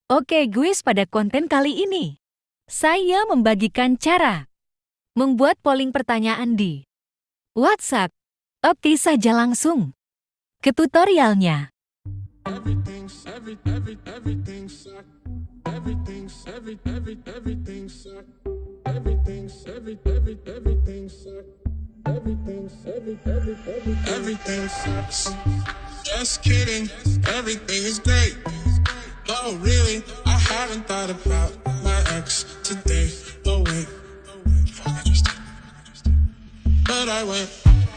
Oke guys, pada konten kali ini, saya membagikan cara membuat polling pertanyaan di WhatsApp. Oke saja langsung ke tutorialnya. Just kidding, everything is great. No, really, I haven't thought about my ex today. Oh wait, but I went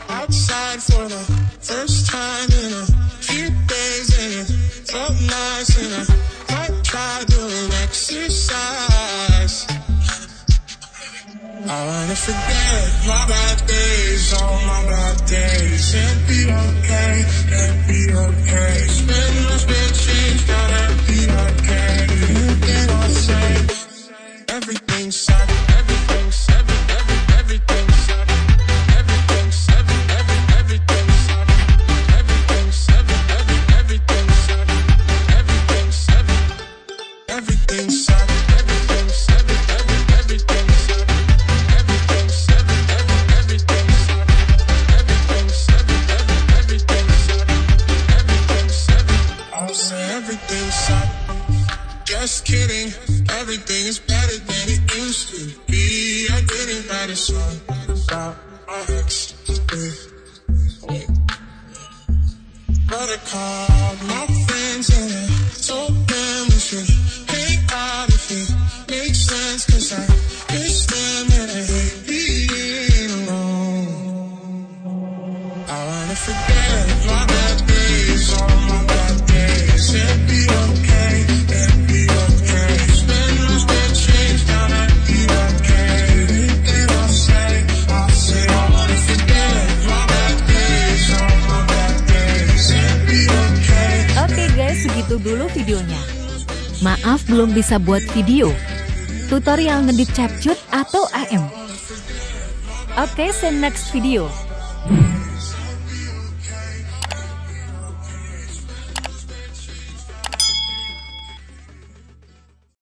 outside for the first time in a few days, and it felt nice, and I might try doing exercise. I wanna forget my bad days, all my bad days, and be okay, and be okay. Spend my spare change, gotta be okay. Everything I say, everything sucks, everything sucks, everything sucks, everything sucks, everything sucks, everything sucks, everything sucks, everything sucks, everything sucks, everything sucks, everything sucks. Just kidding, everything is better than it used to be. I didn't write a song about my ex today, but I called my friends and I told them we should hang out if it makes sense, cause I miss them and I hate being alone. I wanna forget my bad days, all my bad days, and be okay, and be okay. Spend my spare change, gotta be okay. Anything I'll say I wanna forget my bad days, all my bad days, and be okay. Oke guys, segitu dulu videonya. Maaf belum bisa buat video tutorial ngedit CapCut atau AM. Oke, see next video.